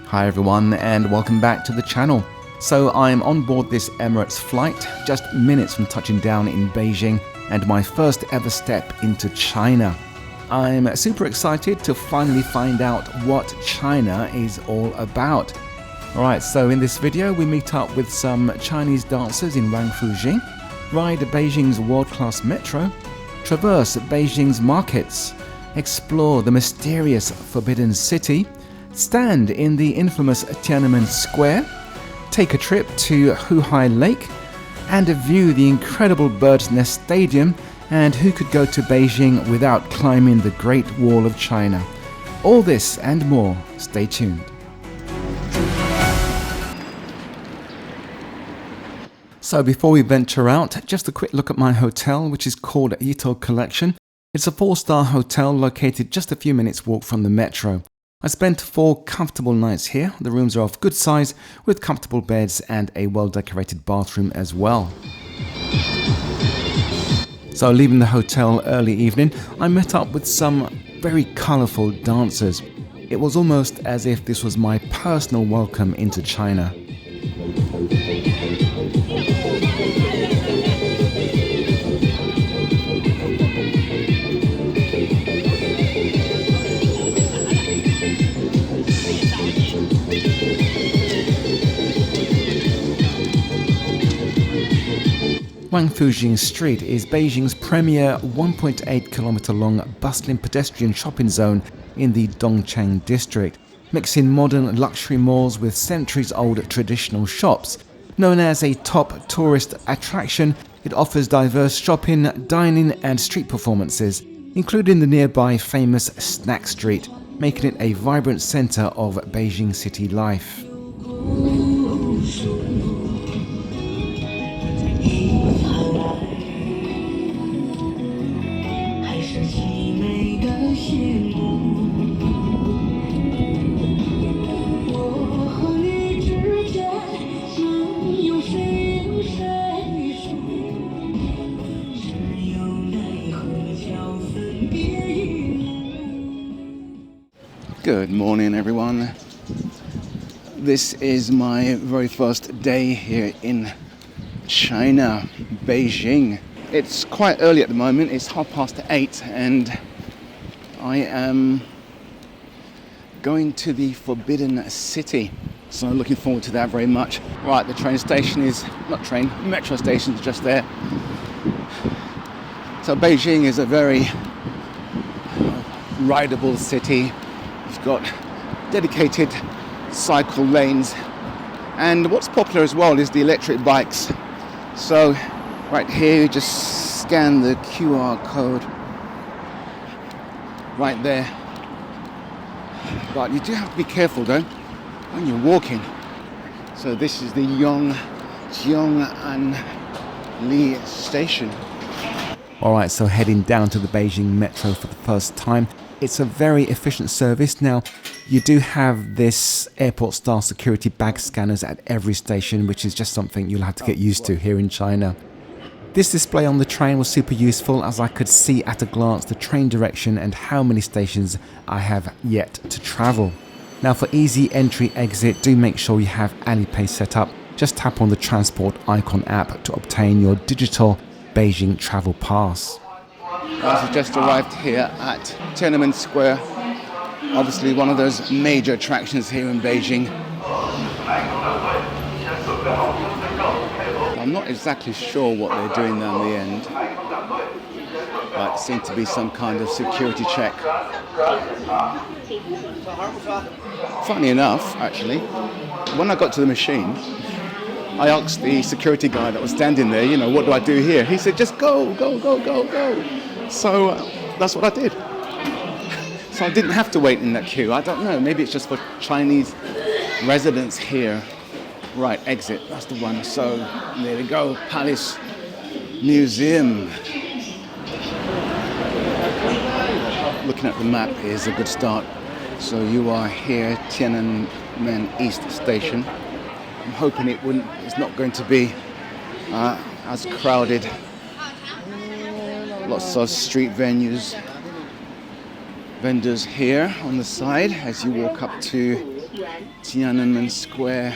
Hi everyone and welcome back to the channel. So I'm on board this Emirates flight, just minutes from touching down in Beijing and my first ever step into China. I'm super excited to finally find out what China is all about. Alright, so in this video we meet up with some Chinese dancers in Wangfujing, ride Beijing's world-class metro, traverse Beijing's markets, explore the mysterious Forbidden City, stand in the infamous Tiananmen Square, take a trip to Houhai Lake, and view the incredible Bird's Nest Stadium, and who could go to Beijing without climbing the Great Wall of China. All this and more, stay tuned. So before we venture out, just a quick look at my hotel, which is called Yito Collection. It's a 4-star hotel located just a few minutes walk from the metro. I spent 4 comfortable nights here. The rooms are of good size with comfortable beds and a well-decorated bathroom as well. So leaving the hotel early evening, I met up with some very colourful dancers. It was almost as if this was my personal welcome into China. Wangfujing Street is Beijing's premier 1.8 kilometer long bustling pedestrian shopping zone in the Dongcheng district, mixing modern luxury malls with centuries-old traditional shops. Known as a top tourist attraction, it offers diverse shopping, dining and street performances, including the nearby famous Snack Street, making it a vibrant center of Beijing city life. Good morning everyone. This is my very first day here in China, Beijing. It's quite early at the moment, it's 8:30 and I am going to the Forbidden City. So I'm looking forward to that very much. Right, the train station is, metro station is just there. So Beijing is a very rideable city. You've got dedicated cycle lanes, and what's popular as well is the electric bikes. So right here you just scan the QR code right there, but you do have to be careful though when you're walking. So this is the Jingshan station. Alright, so heading down to the Beijing Metro for the first time. It's a very efficient service. Now, you do have this airport-style security bag scanners at every station, which is just something you'll have to get used to here in China. This display on the train was super useful as I could see at a glance the train direction and how many stations I have yet to travel. Now for easy entry-exit, do make sure you have Alipay set up. Just tap on the transport icon app to obtain your digital Beijing travel pass. I've just arrived here at Tiananmen Square, obviously one of those major attractions here in Beijing. I'm not exactly sure what they're doing down the end, but it seems to be some kind of security check. Funny enough, actually, when I got to the machine, I asked the security guy that was standing there, what do I do here? He said, just go. So that's what I did. So I didn't have to wait in that queue. I don't know, maybe it's just for Chinese residents here. Right, exit, that's the one. So there we go, Palace Museum. Looking at the map is a good start. So you are here, Tiananmen East Station. I'm hoping it's not going to be as crowded. Lots of street vendors here on the side as you walk up to Tiananmen Square.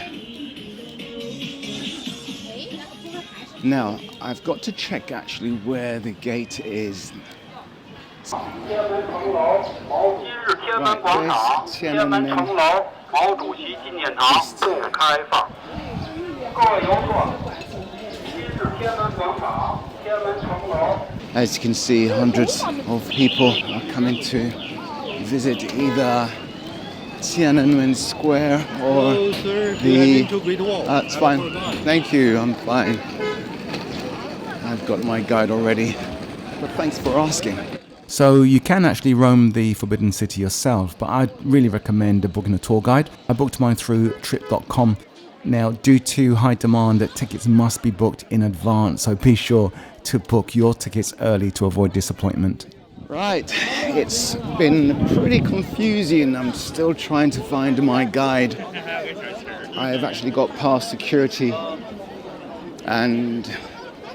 Now, I've got to check actually where the gate is. Right, there's Tiananmen. As you can see, hundreds of people are coming to visit either Tiananmen Square or the... it's fine. Thank you, I'm fine. I've got my guide already, but thanks for asking. So you can actually roam the Forbidden City yourself, but I'd really recommend booking a tour guide. I booked mine through trip.com. Now, due to high demand, tickets must be booked in advance, so be sure to book your tickets early to avoid disappointment. Right, it's been pretty confusing. I'm still trying to find my guide. I have actually got past security, and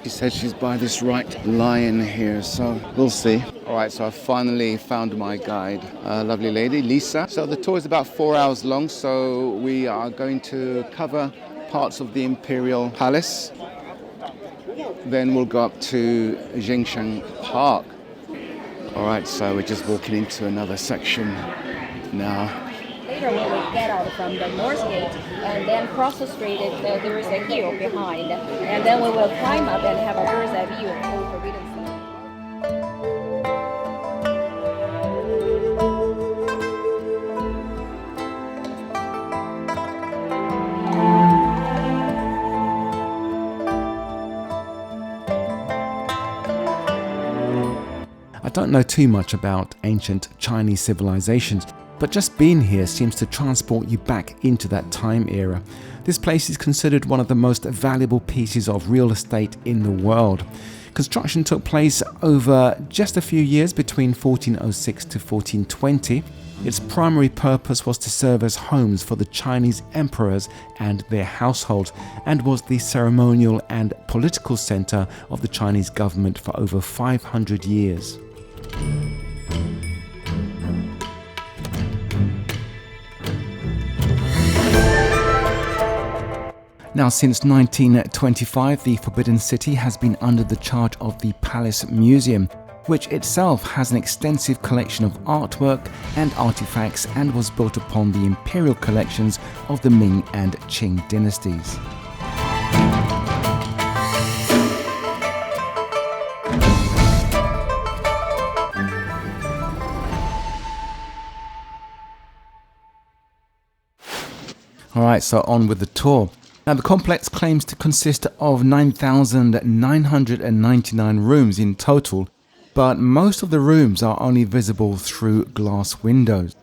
she said she's by this right line here, so we'll see. All right, so I finally found my guide, a lovely lady, Lisa. So the tour is about 4 hours long, so we are going to cover parts of the Imperial Palace. Then we'll go up to Jingshan Park. All right, so we're just walking into another section now. Later we will get out from the north gate and then cross the street. There is a hill behind, and then we will climb up and have a bird's eye view of the Forbidden City. I don't know too much about ancient Chinese civilizations, but just being here seems to transport you back into that time era. This place is considered one of the most valuable pieces of real estate in the world. Construction took place over just a few years between 1406 to 1420. Its primary purpose was to serve as homes for the Chinese emperors and their households, and was the ceremonial and political center of the Chinese government for over 500 years. Now, since 1925, the Forbidden City has been under the charge of the Palace Museum, which itself has an extensive collection of artwork and artifacts and was built upon the imperial collections of the Ming and Qing dynasties. Alright, so on with the tour. Now, the complex claims to consist of 9,999 rooms in total, but most of the rooms are only visible through glass windows.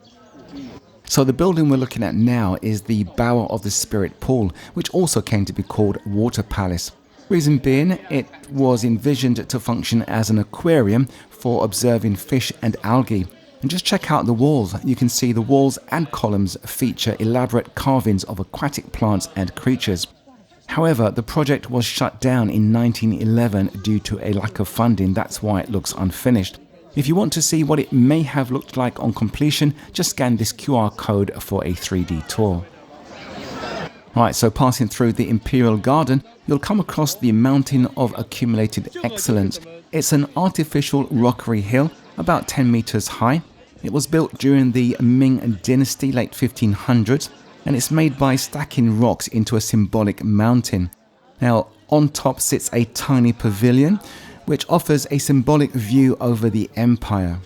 So the building we're looking at now is the Bower of the Spirit Pool, which also came to be called Water Palace. Reason being, it was envisioned to function as an aquarium for observing fish and algae. And just check out the walls. You can see the walls and columns feature elaborate carvings of aquatic plants and creatures. However, the project was shut down in 1911 due to a lack of funding. That's why it looks unfinished. If you want to see what it may have looked like on completion, just scan this QR code for a 3D tour. Right, so passing through the Imperial Garden, you'll come across the Mountain of Accumulated Excellence. It's an artificial rockery hill about 10 meters high. It was built during the Ming Dynasty, late 1500s, and it's made by stacking rocks into a symbolic mountain. Now, on top sits a tiny pavilion, which offers a symbolic view over the empire.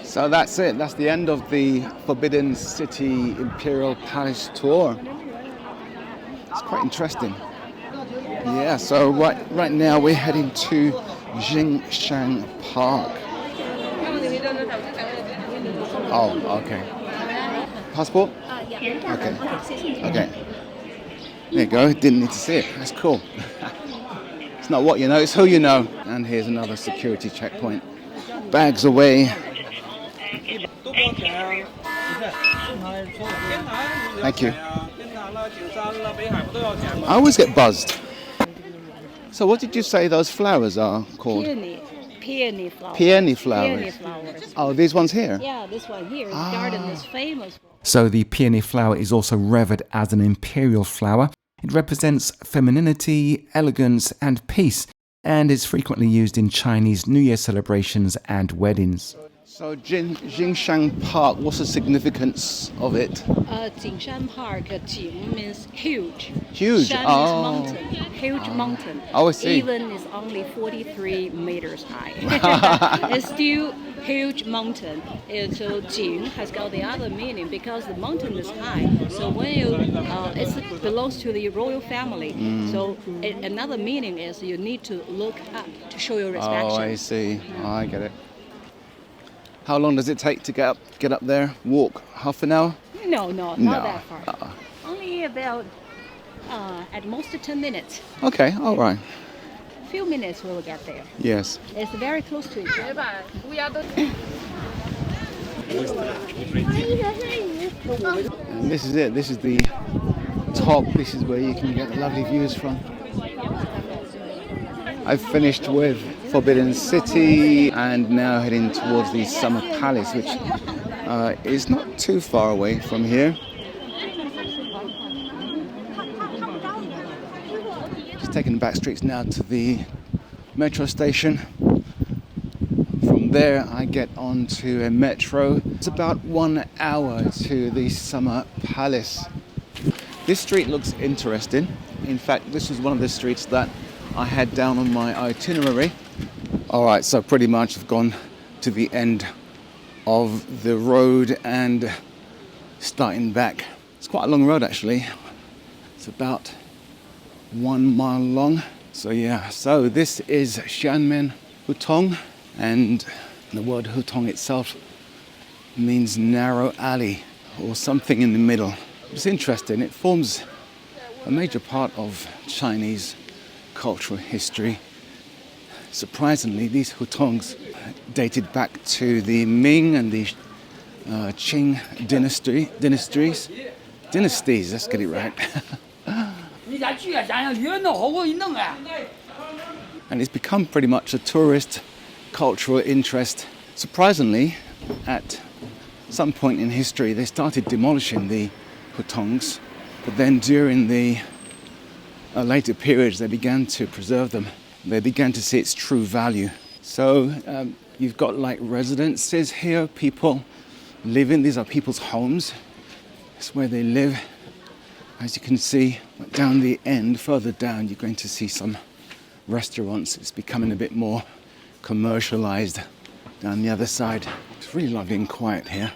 So that's it. That's the end of the Forbidden City Imperial Palace tour. It's quite interesting. Yeah, so right now we're heading to Jingshan Park. Oh, okay. Passport? Yeah. Okay. There you go. Didn't need to see it. That's cool. It's not what you know, it's who you know. And here's another security checkpoint. Bags away. Thank you. I always get buzzed. So what did you say those flowers are called? peony flowers. Peony flowers. Peony flowers. Oh, these ones here? Yeah, this one here. The garden is famous. So the peony flower is also revered as an imperial flower. It represents femininity, elegance, and peace, and is frequently used in Chinese New Year celebrations and weddings. So Jingshan Park, what's the significance of it? Jingshan Park, Jing means huge. Huge? Shan means mountain. Huge mountain. Oh, I see. Even it's only 43 meters high. It's still huge mountain. So Jing has got the other meaning because the mountain is high. So when you, it belongs to the royal family. So another meaning is you need to look up to show your respect. Oh, I see. I get it. How long does it take to get up there? Walk? Half an hour? No, not that far. Only about at most 10 minutes. Okay, all right. A few minutes we'll get there. Yes. It's very close to each other. And this is it. This is the top. This is where you can get lovely views from. I've finished with Forbidden City and now heading towards the Summer Palace, which is not too far away from here. Just taking the back streets now to the metro station. From there I get onto a metro. It's about 1 hour to the Summer Palace. This street looks interesting. In fact, this is one of the streets that I had down on my itinerary. Alright, so pretty much I've gone to the end of the road and starting back. It's quite a long road actually. It's about 1 mile long. So yeah, so this is Tiananmen Hutong, and the word Hutong itself means narrow alley or something in the middle. It's interesting, it forms a major part of Chinese cultural history. Surprisingly, these hutongs dated back to the Ming and the Qing dynasties. Let's get it right. And it's become pretty much a tourist cultural interest. Surprisingly, at some point in history, they started demolishing the hutongs, but then during the later periods, they began to preserve them. They began to see its true value. So you've got like residences here, people living. These are people's homes. It's where they live. As you can see, down the end, further down, you're going to see some restaurants. It's becoming a bit more commercialized down the other side. It's really lovely and quiet here.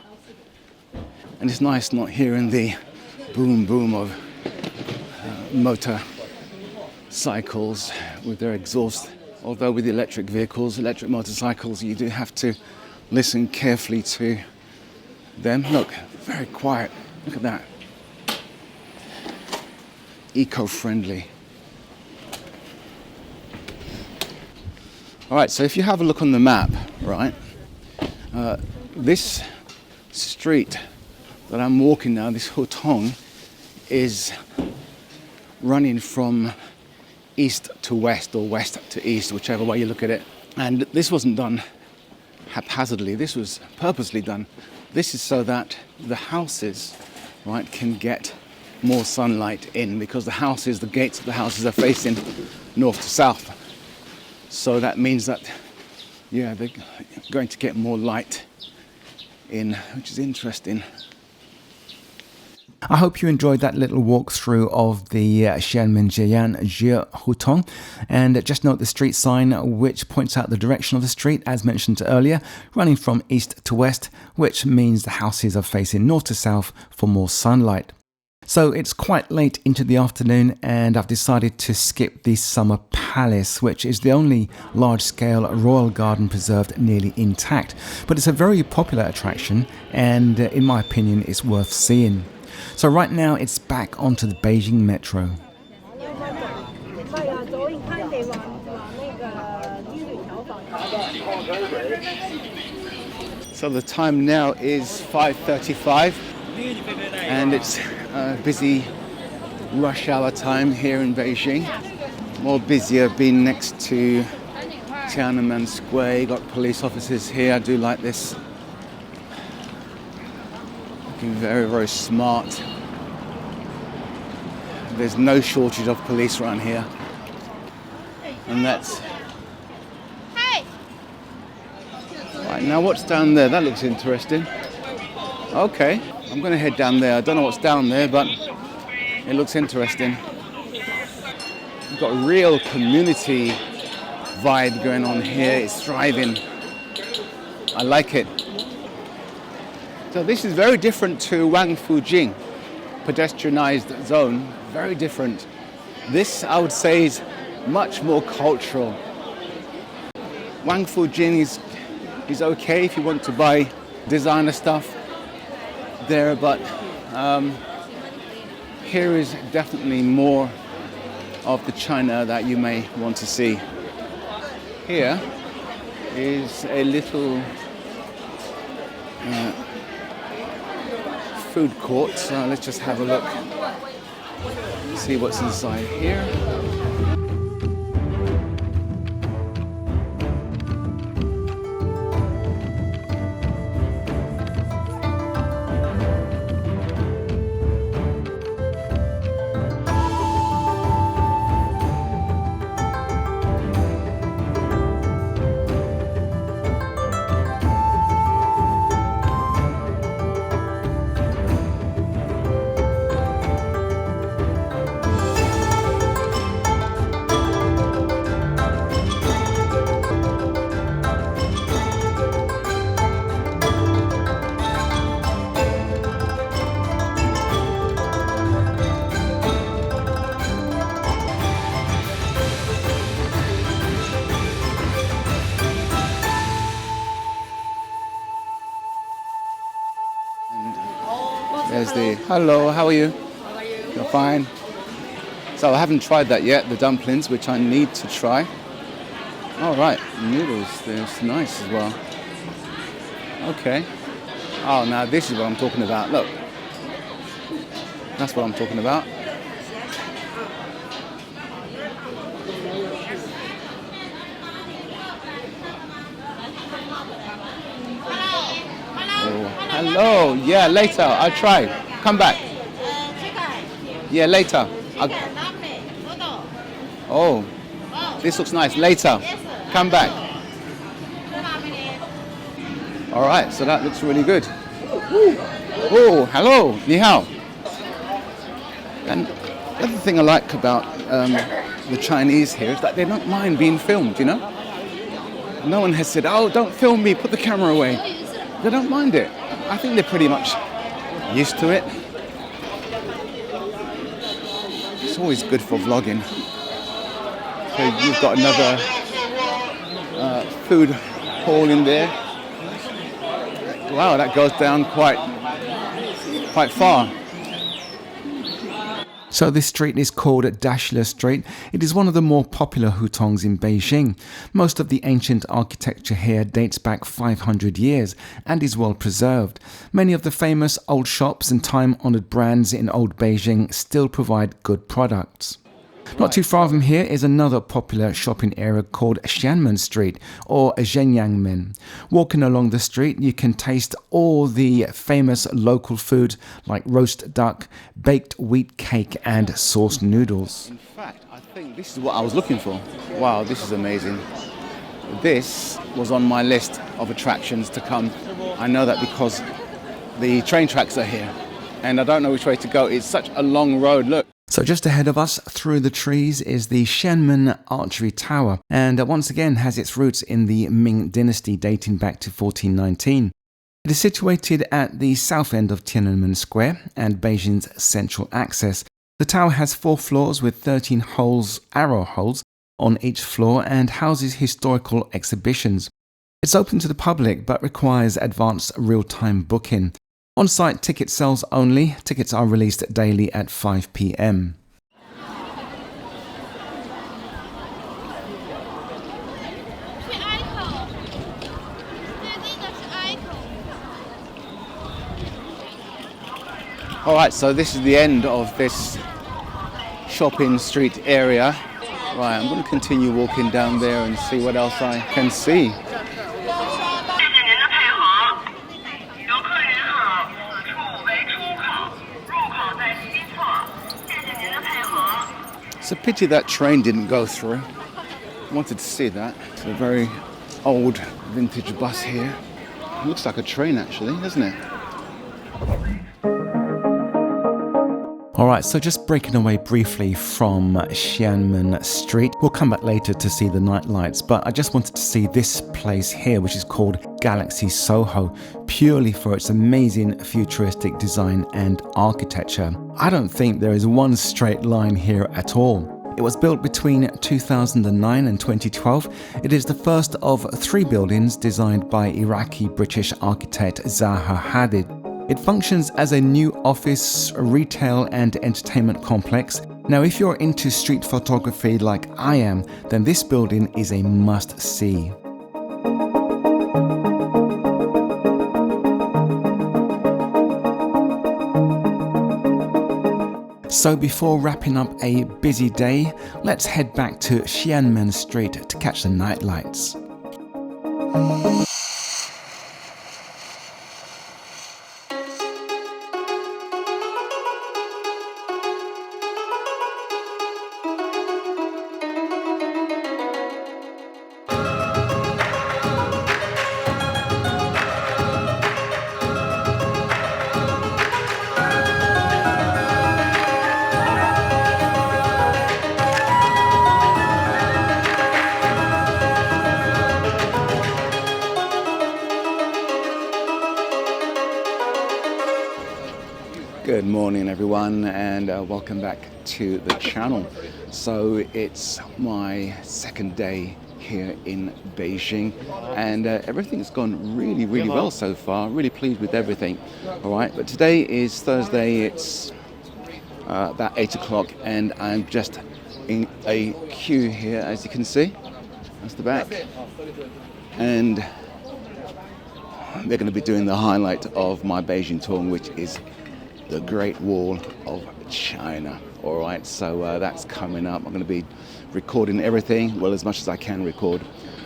And it's nice not hearing the boom boom of motor cycles with their exhaust. Although with electric vehicles, electric motorcycles, you do have to listen carefully to them. Look, very quiet. Look at that. Eco-friendly. All right, so if you have a look on the map, right, this street that I'm walking now, this Hutong, is running from east to west or west to east, whichever way you look at it. And this wasn't done haphazardly, this was purposely done. This is so that the houses, right, can get more sunlight in, because the gates of the houses are facing north to south. So that means that, yeah, they're going to get more light in, which is interesting. I hope you enjoyed that little walkthrough of the Xianmenjian Hutong. And just note the street sign which points out the direction of the street, as mentioned earlier, running from east to west, which means the houses are facing north to south for more sunlight. So it's quite late into the afternoon and I've decided to skip the Summer Palace, which is the only large-scale royal garden preserved nearly intact. But it's a very popular attraction and in my opinion it's worth seeing. So right now it's back onto the Beijing Metro. So the time now is 5:35 and it's busy rush hour time here in Beijing. More busier being next to Tiananmen Square, you got police officers here. I do like this. Looking very, very smart. There's no shortage of police around here. And that's... Right, now what's down there? That looks interesting. Okay, I'm going to head down there. I don't know what's down there, but it looks interesting. We've got a real community vibe going on here. It's thriving. I like it. So this is very different to Wangfujing, pedestrianized zone. Very different. This, I would say, is much more cultural. Wangfujing is okay if you want to buy designer stuff there, but here is definitely more of the China that you may want to see. Here is a little food court, so let's just have a look, see what's inside here. There's the, hello, how are you? How are you? You're fine. So I haven't tried that yet, the dumplings, which I need to try. All right, noodles, they're nice as well. Okay. Oh, now this is what I'm talking about. Look. That's what I'm talking about. Hello, yeah, later, I'll try. Come back. Yeah, later. Oh, this looks nice. Later, come back. All right, so that looks really good. Oh, hello, ni hao. And the other thing I like about the Chinese here is that they don't mind being filmed, you know? No one has said, oh, don't film me, put the camera away. They don't mind it. I think they're pretty much used to it. It's always good for vlogging. So you've got another food hall in there. Wow, that goes down quite far. So this street is called Dashilar Street. It is one of the more popular hutongs in Beijing. Most of the ancient architecture here dates back 500 years and is well preserved. Many of the famous old shops and time-honored brands in old Beijing still provide good products. Not too far from here is another popular shopping area called Tiananmen Street, or Jingshan. Walking along the street, you can taste all the famous local food like roast duck, baked wheat cake and sauce noodles. In fact, I think this is what I was looking for. Wow, this is amazing. This was on my list of attractions to come. I know that because the train tracks are here and I don't know which way to go. It's such a long road, look. So just ahead of us, through the trees, is the Tiananmen Archery Tower, and once again has its roots in the Ming Dynasty dating back to 1419. It is situated at the south end of Tiananmen Square and Beijing's central axis. The tower has 4 floors with 13 holes, arrow holes, on each floor and houses historical exhibitions. It's open to the public but requires advanced real-time booking. On-site ticket sales only. Tickets are released daily at 5 p.m. All right, so this is the end of this shopping street area. Right, I'm going to continue walking down there and see what else I can see. It's a pity that train didn't go through. I wanted to see that. It's a very old vintage bus here. It looks like a train actually, doesn't it? Alright, so just breaking away briefly from Tiananmen Street. We'll come back later to see the night lights, but I just wanted to see this place here, which is called Galaxy SOHO, purely for its amazing futuristic design and architecture. I don't think there is one straight line here at all. It was built between 2009 and 2012. It is the first of 3 buildings designed by Iraqi-British architect Zaha Hadid. It functions as a new office, retail and entertainment complex. Now, if you're into street photography like I am, then this building is a must-see. So before wrapping up a busy day, let's head back to Tiananmen Street to catch the night lights. Good morning everyone, and welcome back to the channel. So it's my second day here in Beijing, and everything's gone really well so far. Really pleased with everything. All right, but today is Thursday. It's about 8 o'clock, and I'm just in a queue here, as you can see. That's the back, and they're going to be doing the highlight of my Beijing tour, which is the Great Wall of China. All right, so that's coming up. I'm going to be recording everything, well, as much as I can record.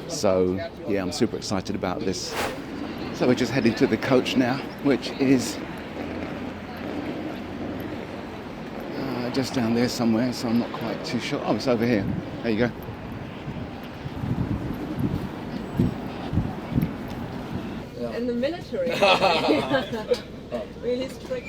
So yeah, I'm super excited about this. So we're just heading to the coach now, which is just down there somewhere, so I'm not quite too sure. Oh, it's over here. There you go. In the military. Really strict.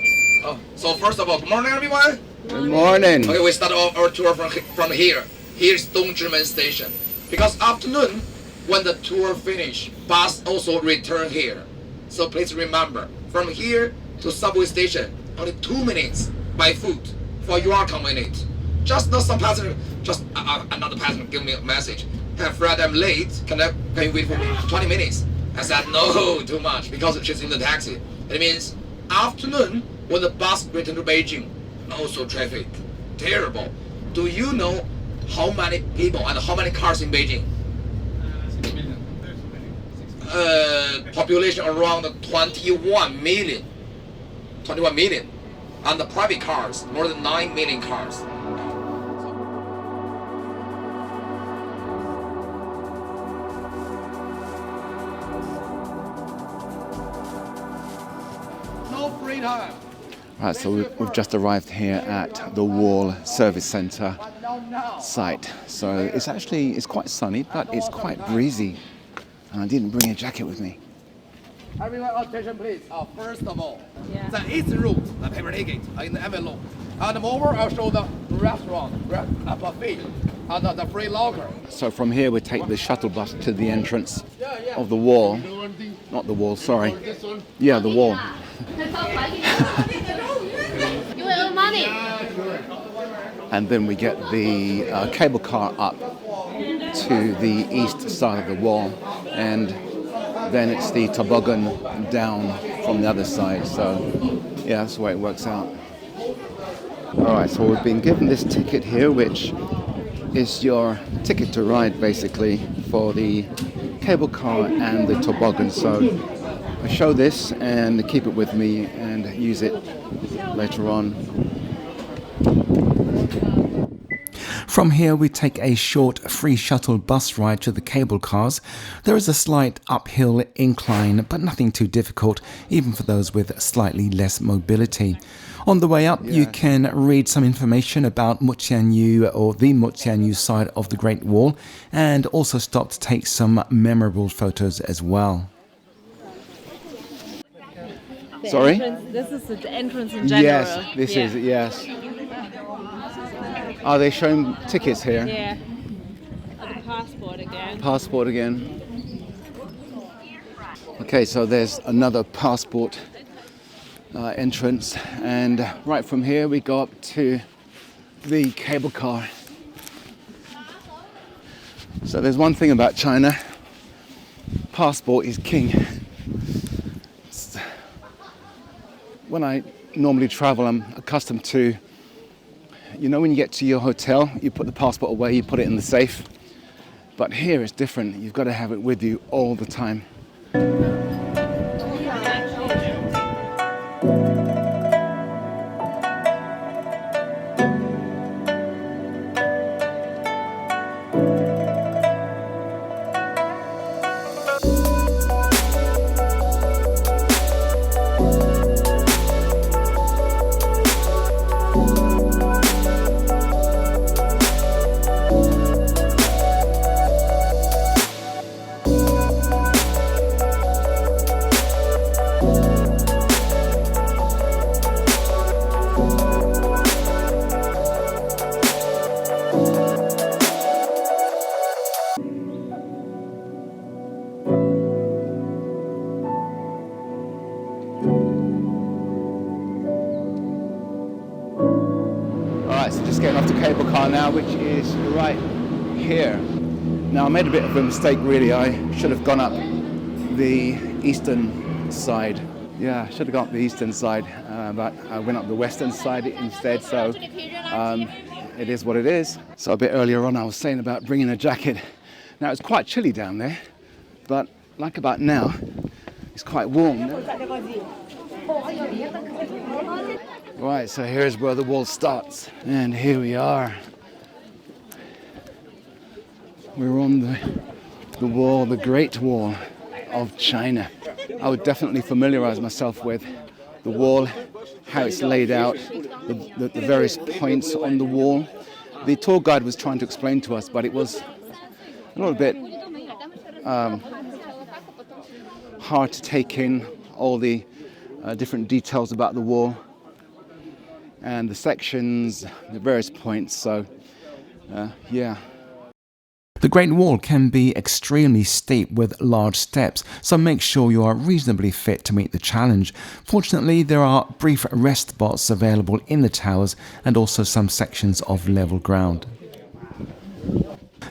So first of all, good morning everyone. Good morning. Okay, we start off our tour from here. Here's Jingshan station. Because afternoon, when the tour finish, bus also return here. So please remember, from here to subway station, only 2 minutes by foot for your convenience. Just not some passenger, just another passenger give me a message. Hey Fred, I'm late. Can you wait for me 20 minutes? I said no, too much, because she's in the taxi. It means afternoon when the bus return to Beijing, also traffic, terrible. Do you know how many people and how many cars in Beijing? 6 million. Population around 21 million. 21 million. And the private cars, more than 9 million cars. No free time. Right, so we've just arrived here at the Wall Service Centre site. So it's quite sunny, but it's quite breezy. And I didn't bring a jacket with me. Everyone, attention please. First of all, Yeah. the 8th room, the paper ticket in the envelope. And moreover, I'll show the restaurant, a buffet, and the free locker. So from here we take the shuttle bus to the entrance of the wall. Not the wall, sorry. Yeah, the wall. You will earn money. And then we get the cable car up to the east side of the wall, and then it's the toboggan down from the other side. So yeah, that's the way it works out. Alright, so we've been given this ticket here, which is your ticket to ride basically for the cable car and the toboggan. So I show this and keep it with me and use it later on. From here we take a short free shuttle bus ride to the cable cars. There is a slight uphill incline, but nothing too difficult, even for those with slightly less mobility. On the way up, you can read some information about Mutianyu, or the Mutianyu side of the Great Wall, and also stop to take some memorable photos as well. Sorry? This is the entrance in general. Yes, this is, yes. Are they showing tickets here? Yeah. Oh, the passport again. Passport again. Okay, so there's another passport entrance, and right from here we go up to the cable car. So there's one thing about China, passport is king. When I normally travel, I'm accustomed to, you know, when you get to your hotel, you put the passport away, you put it in the safe. But here it's different. You've got to have it with you all the time. So just getting off the cable car now, which is right here. Now I made a bit of a mistake really. I should have gone up the eastern side. Yeah, I should have gone up the eastern side, but I went up the western side instead, so it is what it is. So a bit earlier on I was saying about bringing a jacket. Now it's quite chilly down there, but like about now, it's quite warm. Right, so here's where the wall starts, and here we are. We're on the wall, the Great Wall of China. I would definitely familiarize myself with the wall, how it's laid out, the various points on the wall. The tour guide was trying to explain to us, but it was a little bit hard to take in all the different details about the wall and the sections, the various points, so yeah. The Great Wall can be extremely steep with large steps, so make sure you are reasonably fit to meet the challenge. Fortunately, there are brief rest spots available in the towers and also some sections of level ground.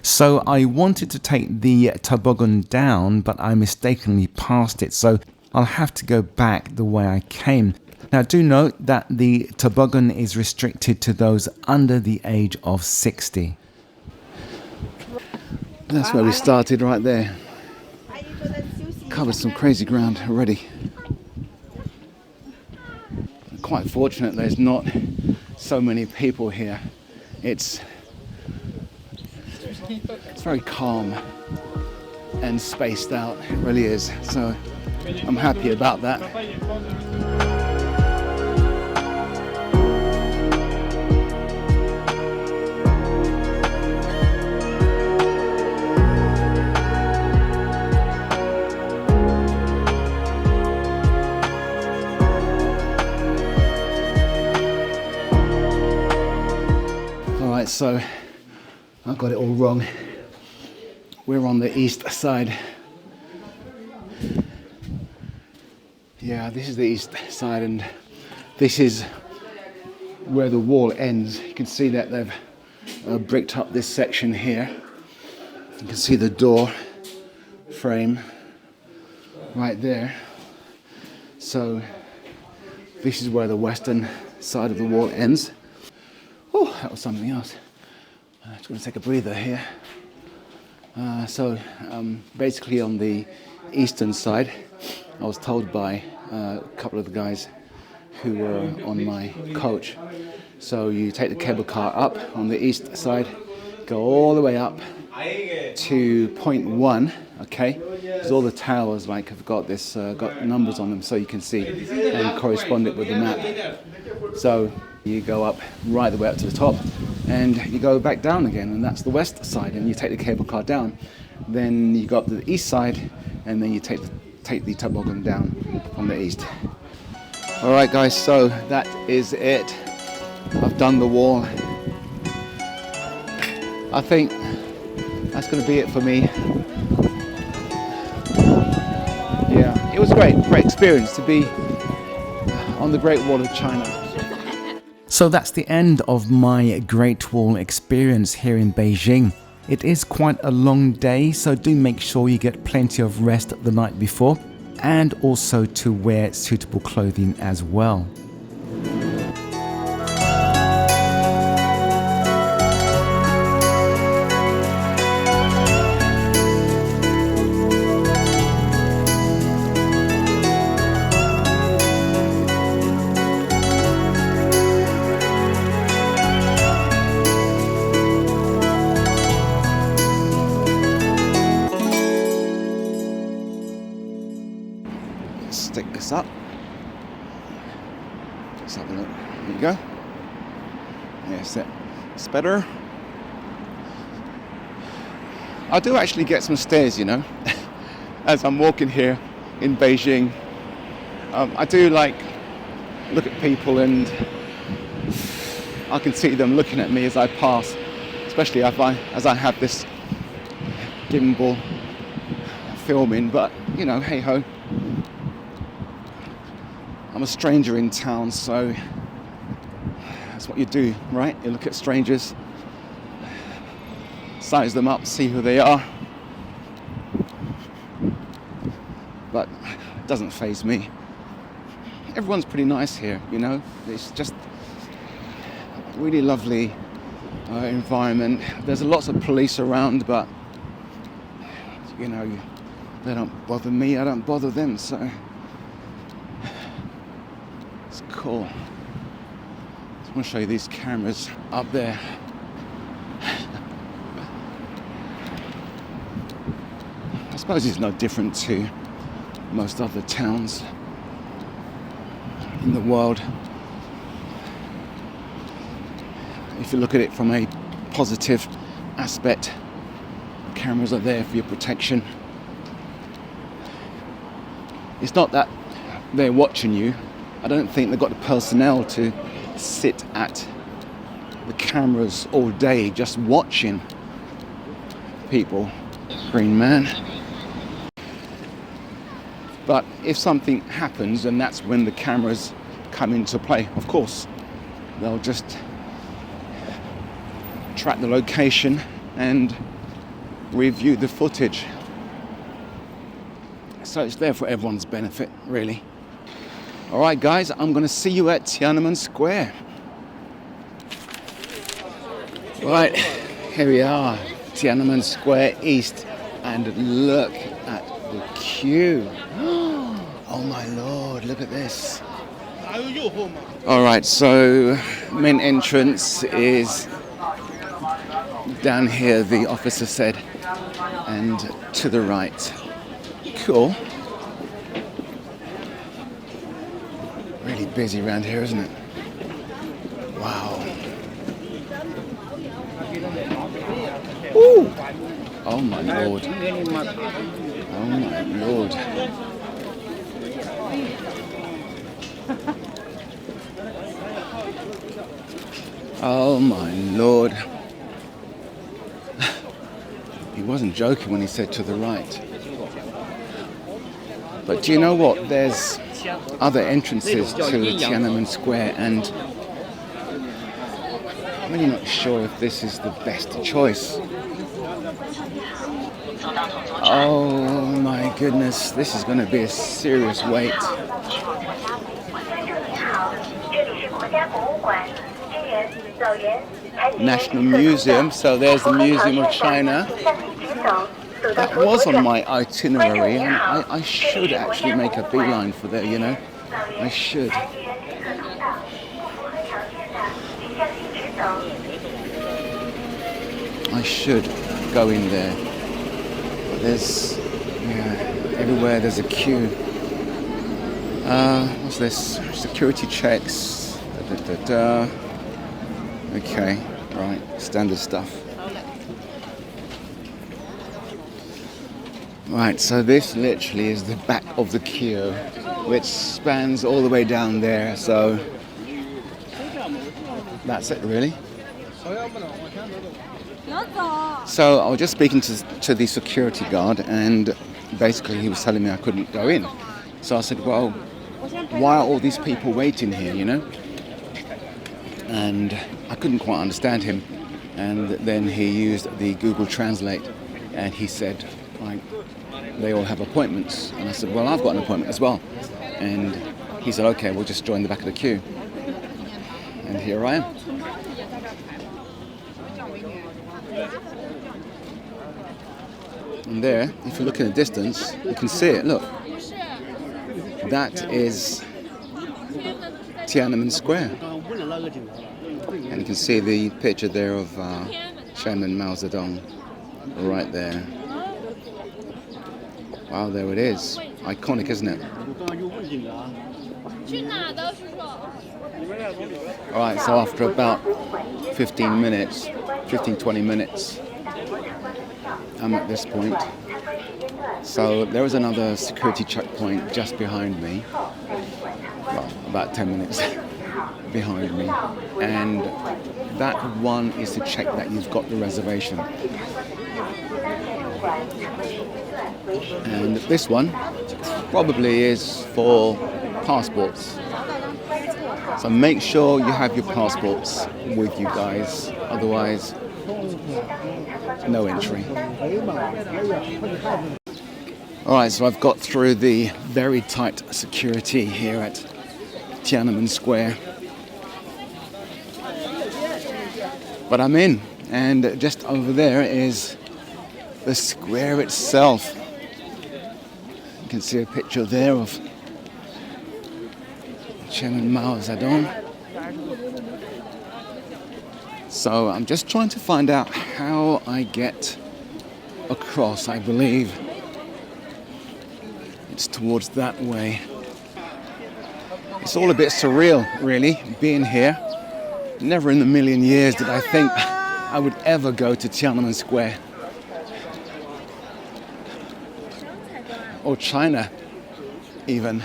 So I wanted to take the toboggan down, but I mistakenly passed it, so I'll have to go back the way I came. Now do note that the toboggan is restricted to those under the age of 60. That's where we started, right there. Covered some crazy ground already. Quite fortunate there's not so many people here. It's very calm and spaced out, it really is. So I'm happy about that. So I got it all wrong. We're on the east side. Yeah, this is the east side, and this is where the wall ends. You can see that they've bricked up this section here. You can see the door frame right there. So this is where the western side of the wall ends. Oh, that was something else. Just going to take a breather here. Basically on the eastern side, I was told by a couple of the guys who were on my coach. So you take the cable car up on the east side, go all the way up to point 1, okay? Because all the towers like have got this, got numbers on them so you can see and correspond it with the map. So you go up right the way up to the top and you go back down again, and that's the west side, and you take the cable car down. Then you go up to the east side and then you take the toboggan down from the east. Alright guys, so that is it. I've done the wall. I think that's going to be it for me. Yeah, it was great experience to be on the Great Wall of China. So that's the end of my Great Wall experience here in Beijing. It is quite a long day, so do make sure you get plenty of rest the night before, and also to wear suitable clothing as well. Stick this up. Let's have a look. There you go. Yes, it's better. I do actually get some stares, you know, as I'm walking here in Beijing. I do like look at people, and I can see them looking at me as I pass, especially as I have this gimbal filming. But you know, hey ho. I'm a stranger in town, so that's what you do, right? You look at strangers, size them up, see who they are. But it doesn't faze me. Everyone's pretty nice here, you know? It's just really lovely environment. There's lots of police around, but you know, they don't bother me, I don't bother them, so cool. I want to show you these cameras up there. I suppose it's no different to most other towns in the world. If you look at it from a positive aspect, cameras are there for your protection. It's not that they're watching you. I don't think they've got the personnel to sit at the cameras all day just watching people. Green man. But if something happens, and that's when the cameras come into play, of course. They'll just track the location and review the footage. So it's there for everyone's benefit, really. Alright guys, I'm going to see you at Tiananmen Square. Right, here we are, Tiananmen Square East, and look at the queue. Oh my lord, look at this. Alright, so main entrance is down here, the officer said, and to the right. Cool. Really busy around here, isn't it? Wow. Ooh. Oh my lord. Oh my lord. Oh my lord. He wasn't joking when he said to the right. But do you know what? There's other entrances to Tiananmen Square, and I'm really not sure if this is the best choice. Oh my goodness, this is going to be a serious wait. National Museum, so there's the Museum of China. That was on my itinerary, and I should actually make a beeline for there, you know. I should. I should go in there. But there's, everywhere there's a queue. What's this? Security checks. Okay, right, standard stuff. Right, so this literally is the back of the queue, which spans all the way down there, so that's it really. So I was just speaking to the security guard, and basically he was telling me I couldn't go in. So I said, well, why are all these people waiting here, you know? And I couldn't quite understand him. And then he used the Google Translate, and he said, like, they all have appointments. And I said, well, I've got an appointment as well. And he said, okay, we'll just join the back of the queue. And here I am. And there, if you look in the distance, you can see it, look. That is Tiananmen Square. And you can see the picture there of Chairman Mao Zedong right there. Wow, there it is. Iconic, isn't it? Alright, so after about 20 minutes, I'm at this point. So there is another security checkpoint just behind me. Well, about 10 minutes behind me. And that one is to check that you've got the reservation. And this one probably is for passports. So make sure you have your passports with you guys, otherwise no entry. Alright, so I've got through the very tight security here at Tiananmen Square. But I'm in, and just over there is the square itself. You can see a picture there of Chairman Mao Zedong. So I'm just trying to find out how I get across. I believe it's towards that way. It's all a bit surreal, really, being here. Never in a million years did I think I would ever go to Tiananmen Square. Or China, even.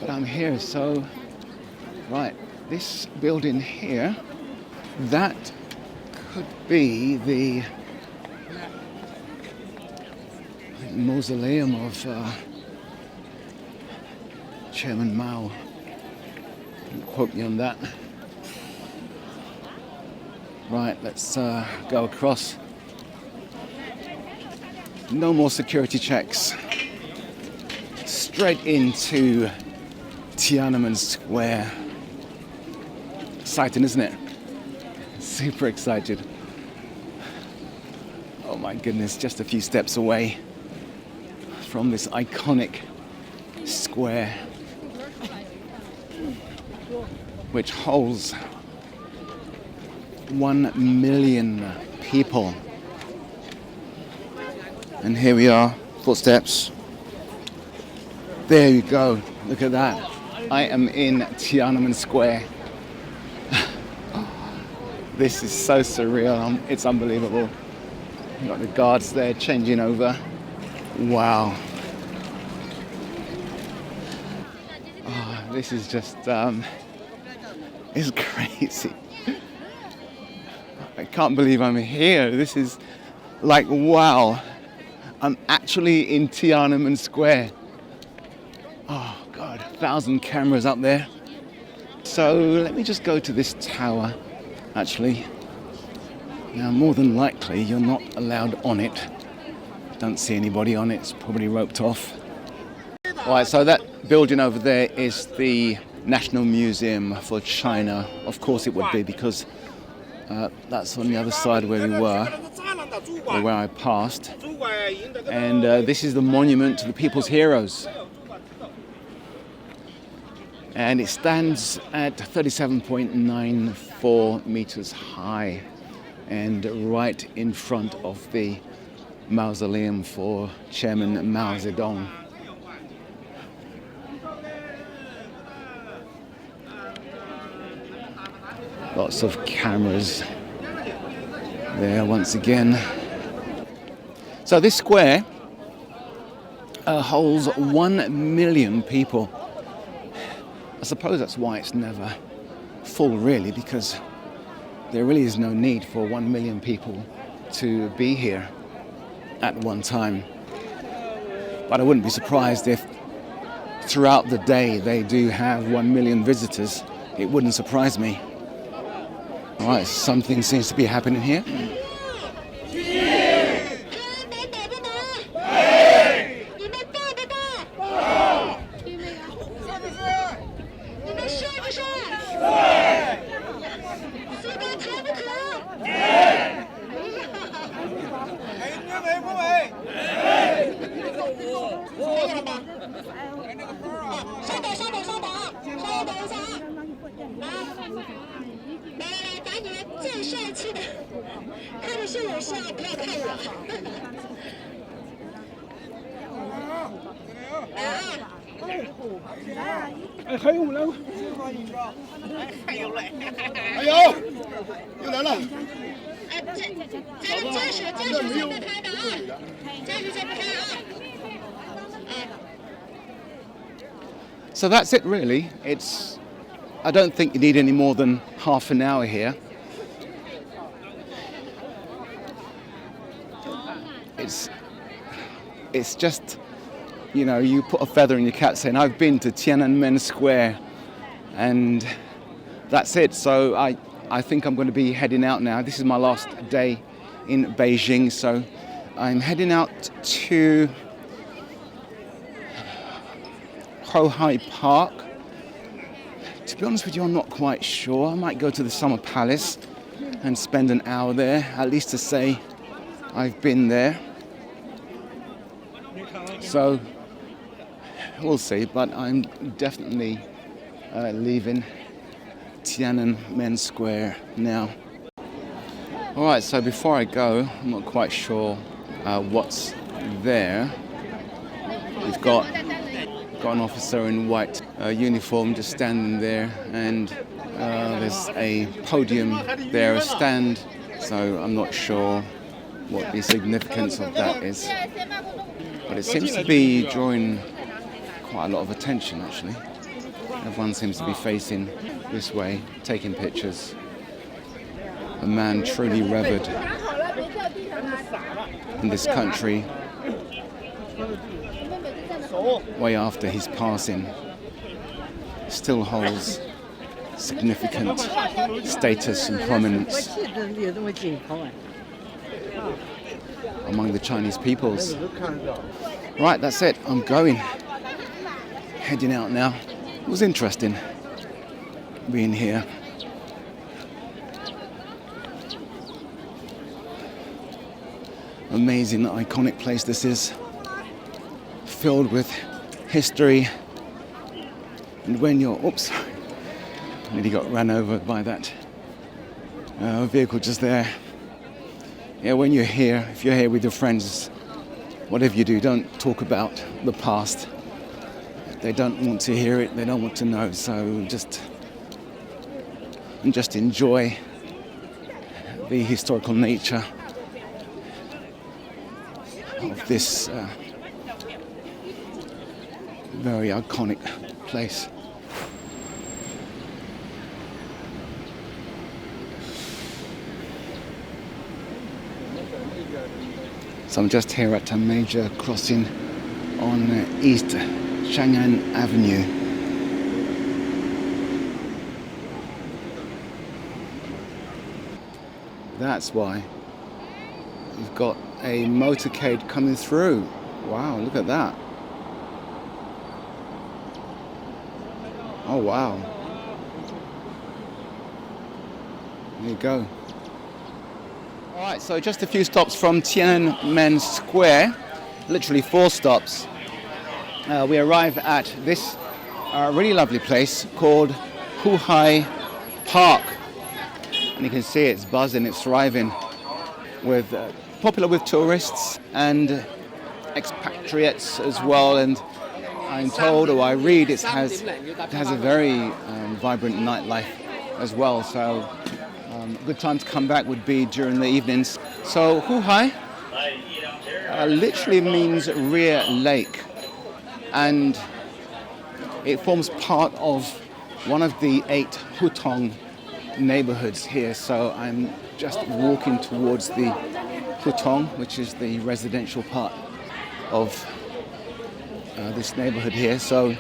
But I'm here, so... Right, this building here, that could be the mausoleum of Chairman Mao. Don't quote me on that. Right, let's go across. No more security checks. Straight into Tiananmen Square. Exciting, isn't it? Super excited. Oh my goodness, just a few steps away from this iconic square, which holds 1 million people. And here we are, footsteps. There you go, look at that. I am in Tiananmen Square. This is so surreal, it's unbelievable. You've got the guards there changing over. Wow. Oh, this is just, it's crazy. I can't believe I'm here. This is like, wow. I'm actually in Tiananmen Square. Oh God, 1,000 cameras up there. So let me just go to this tower, actually. Now, more than likely, you're not allowed on it. Don't see anybody on it, it's probably roped off. All right, so that building over there is the National Museum for China. Of course it would be, because that's on the other side where we were, or where I passed. And this is the monument to the people's heroes. And it stands at 37.94 meters high. and right in front of the mausoleum for Chairman Mao Zedong. Lots of cameras there once again. So this square holds 1 million people. I suppose that's why it's never full, really, because there really is no need for 1 million people to be here at one time. But I wouldn't be surprised if throughout the day they do have 1 million visitors. It wouldn't surprise me. All right, something seems to be happening here. So that's it, really. I don't think you need any more than half an hour here. It's just, you know, you put a feather in your cap saying, I've been to Tiananmen Square, and that's it. So I think I'm going to be heading out now. This is my last day in Beijing, so I'm heading out to Houhai Park. To be honest with you, I'm not quite sure. I might go to the Summer Palace and spend an hour there, at least to say I've been there. So we'll see, but I'm definitely leaving Tiananmen Square now. All right, so before I go, I'm not quite sure what's there. We've got an officer in white uniform just standing there, and there's a podium there, a stand, so I'm not sure what the significance of that is. But it seems to be drawing quite a lot of attention, actually. Everyone seems to be facing this way, taking pictures. A man truly revered in this country way after his passing still holds significant status and prominence among the Chinese peoples. Right, that's it. I'm going. Heading out now. It was interesting being here. Amazing, iconic place this is. Filled with history. And when you're... Oops. Nearly got ran over by that vehicle just there. Yeah, when you're here, if you're here with your friends, whatever you do, don't talk about the past. They don't want to hear it, they don't want to know, so just enjoy the historical nature of this very iconic place. So I'm just here at a major crossing on East Chang'an Avenue. That's why we've got a motorcade coming through. Wow, look at that. Oh wow. There you go. Alright, so just a few stops from Tiananmen Square, literally 4 stops. We arrive at this really lovely place called Houhai Park. And you can see it's buzzing, it's thriving, with popular with tourists and expatriates as well. And I'm told, or I read, it has a very vibrant nightlife as well. So a good time to come back would be during the evenings. So Houhai literally means rear lake, and it forms part of one of the 8 Hutong neighborhoods here. So I'm just walking towards the Hutong, which is the residential part of this neighborhood here. So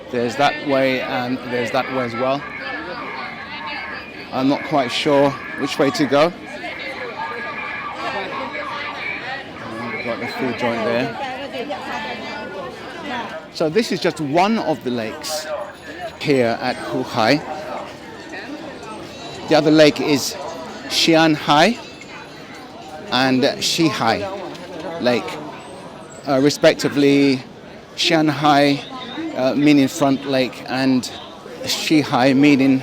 there's that way and there's that way as well. I'm not quite sure which way to go. We've got the food joint there. So this is just one of the lakes here at Houhai. The other lake is Xianhai and Shihai Lake, respectively. Xianhai meaning front lake and Shihai meaning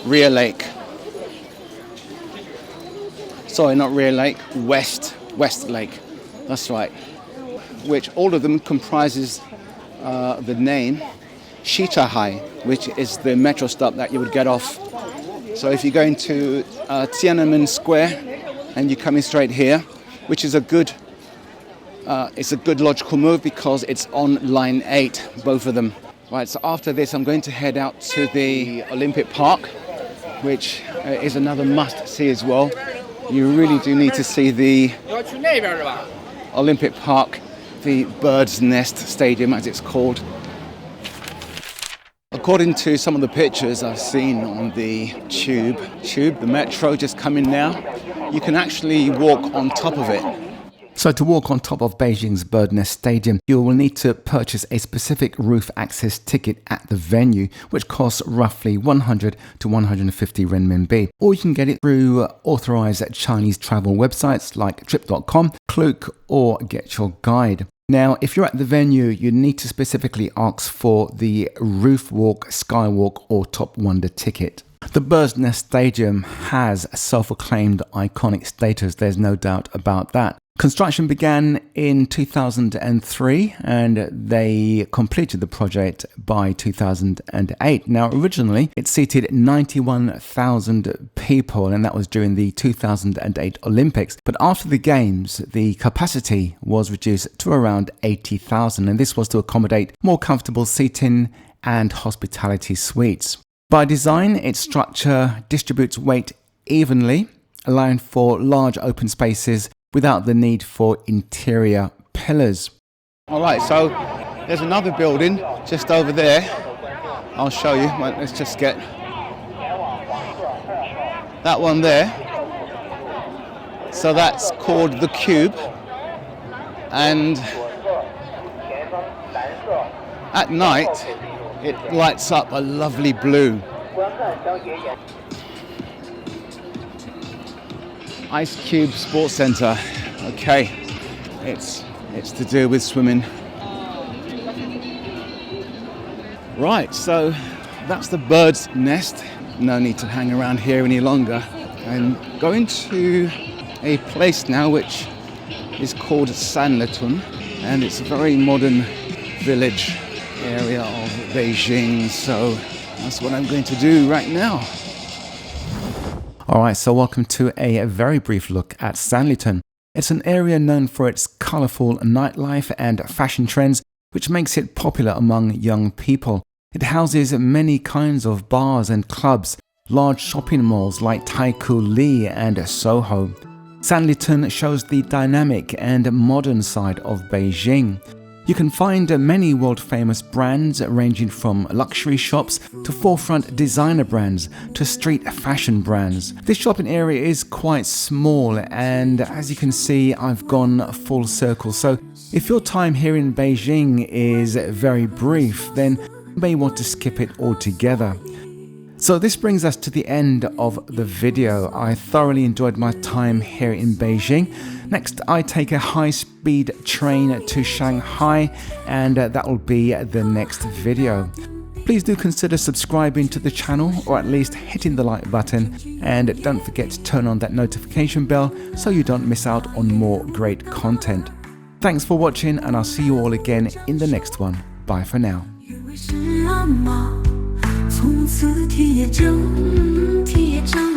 rear lake. Sorry, not rear lake, west lake. That's right. Which all of them comprises the name Shitahai, which is the metro stop that you would get off. So if you're going to Tiananmen Square and you're coming straight here, which is it's a good logical move because it's on line 8, both of them. Right, so after this I'm going to head out to the Olympic Park, which is another must-see as well. You really do need to see the Olympic Park, the Bird's Nest Stadium as it's called. According to some of the pictures I've seen on the tube, the metro just coming now, you can actually walk on top of it. So to walk on top of Beijing's Bird Nest Stadium, you will need to purchase a specific roof access ticket at the venue, which costs roughly 100 to 150 renminbi. Or you can get it through authorized Chinese travel websites like trip.com, Klook, or Get Your Guide. Now, if you're at the venue, you need to specifically ask for the Roof Walk, Skywalk, or Top Wonder ticket. The Bird's Nest Stadium has a self-acclaimed iconic status, there's no doubt about that. Construction began in 2003 and they completed the project by 2008. Now, originally it seated 91,000 people and that was during the 2008 Olympics. But after the Games, the capacity was reduced to around 80,000 and this was to accommodate more comfortable seating and hospitality suites. By design, its structure distributes weight evenly, allowing for large open spaces without the need for interior pillars. All right, so there's another building just over there. I'll show you. Well, let's just get that one there. So that's called the Cube. And at night, it lights up a lovely blue. Ice Cube Sports Center. Okay, it's to do with swimming. Right, so that's the Bird's Nest. No need to hang around here any longer. I'm going to a place now which is called Sanlitun, and it's a very modern village area of Beijing, so that's what I'm going to do right now. Alright, so welcome to a very brief look at Sanlitun. It's an area known for its colourful nightlife and fashion trends, which makes it popular among young people. It houses many kinds of bars and clubs, large shopping malls like Taikoo Li and Soho. Sanlitun shows the dynamic and modern side of Beijing. You can find many world-famous brands ranging from luxury shops to forefront designer brands to street fashion brands. This shopping area is quite small and as you can see I've gone full circle, so if your time here in Beijing is very brief then you may want to skip it altogether. So this brings us to the end of the video. I thoroughly enjoyed my time here in Beijing. Next, I take a high-speed train to Shanghai, and that will be the next video. please do consider subscribing to the channel, or at least hitting the like button, and don't forget to turn on that notification bell so you don't miss out on more great content. Thanks for watching, and I'll see you all again in the next one. Bye for now. 从此铁铮铁铮